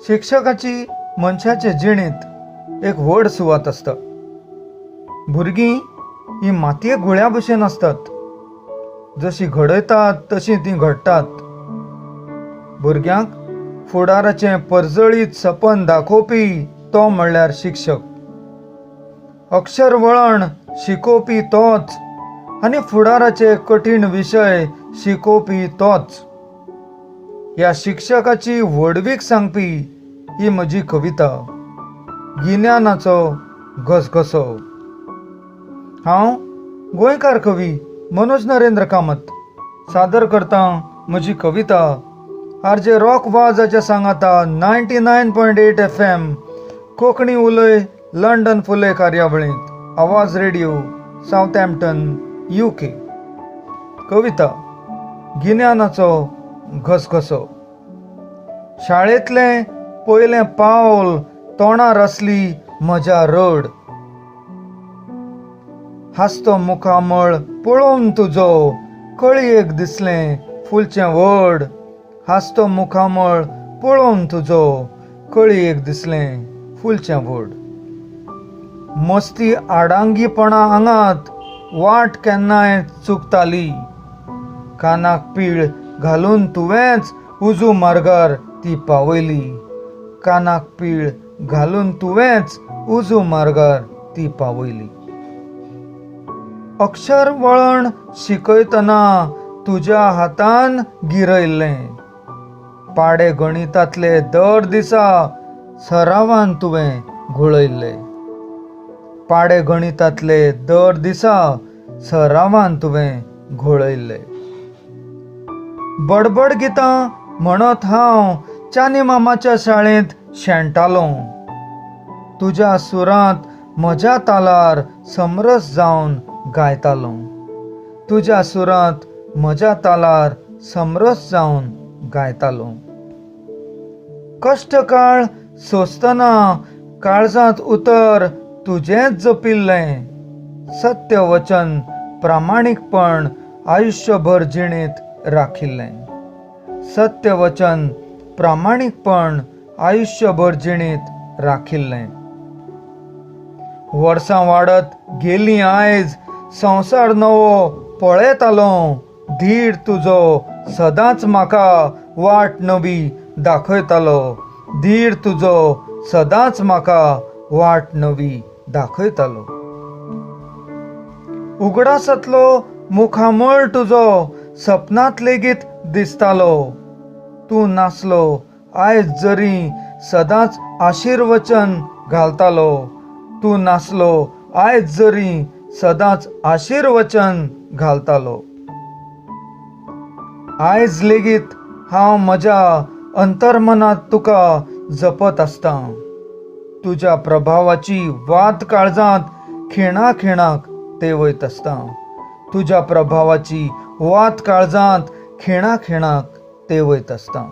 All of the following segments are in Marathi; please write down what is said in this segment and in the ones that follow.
शिक्षकाची मनशाचे जिणेंत एक व्हड सुवात आसता. भुरगीं ही मातये गुळ्या भशेन आसतात. जशी घडयतात तशी ती घडटात. भुरग्यांक फुडाराचें परजळीत सपन दाखोवपी तो म्हणल्यार शिक्षक. अक्षर वळण शिकोवपी तोच आनी फुडाराचे कठीण विशय शिकोवपी तोच. ह्या शिक्षकाची व्हडवीक सांगपी ही म्हजी कविता, गिन्यानाचो घसघसो. हांव गोंयकार कवी मनोज नरेंद्र कामत सादर करतां म्हजी कविता आरजे रॉक वाजाच्या सांगाता 99.8 FM कोंकणी उलय लंडन फुले कार्यावळींत आवाज रेडिओ सावथहॅम्प्टन UK. कविता गिन्यानाचो घसघसो. शाळेंतलें पयलें पावल तोंडार आसली म्हज्या रड. हांसतो मुखामळ पळोवन तुजो कळयेक दिसलें फुलचें व्हड. हांसतो मुखामळ पळोवन तुजो कळयेक दिसलें फुलचें व्हड. मस्ती आडांगीपणां आंगात वाट केन्नाय चुकताली. कानाक पीळ घालून तुवेंच उजू मार्गार ती पावयली. कानाक पीळ घालून तुवेंच उजू मार्गार ती पावयली. अक्षर वळण शिकयतना तुज्या हातान गिरयल्लें. पाडे गणितांतले दर दिसा सरावान तुवें घुळयल्ले. पाडे गणितांतले दर दिसा सरावान तुवें घुळयल्ले. बडबड गितां म्हणत हांव चानी मामाच्या शाळेंत शेणटालों. तुज्या सुरांत म्हज्या तालार समरस जावन गायतालों. तुज्या सुरांत म्हज्या तालार समरस जावन गायतालों. कश्ट काळ सोंसतना काळजांत उतर तुजेंच जपिल्लें. सत्य वचन प्रामाणीकपण आयुश्यभर जिणेंत राखिल्लें. सत्य वचन प्रामाणीकपण आयुश्यभर जिणेंत राखिल्लें. वर्सां वाडत गेलीं आयज संवसार नवो पळयतालों. धीर तुजो सदांच म्हाका वाट नवी दाखयतालो. धीर तुजो सदांच म्हाका वाट नवी दाखयतालो. उगडासांतलो मुखामळ तुजो सपनांत लेगीत दिसतालो. तूं नासलो आयज जरी सदांच आशिर्वचन घालतालो. तूं नासलो आयज जरी सदांच आशिर्वचन घालतालो. आयज लेगीत हांव म्हज्या अंतर्मनांत तुका जपत आसतां. तुज्या प्रभावाची वात काळजांत खिणाक खिणाक तेवयत आसतां. तुज्या प्रभावाची वात काळजांत खिणाक खिणाक तेवयत आसतां.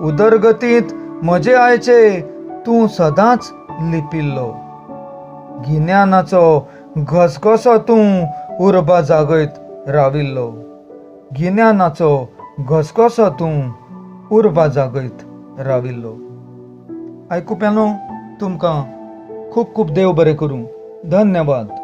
उदरगतींत म्हजे आयचे तूं सदांच लिपिल्लो. गिन्यानाचो घसघसो तूं उर्बा जागयत राविल्लो. गिन्यानाचो घसघसो तूं उर्बा जागयत राविल्लो. आयकुप्यांनो, तुमकां खूब खूब देव बरें करूं. धन्यवाद.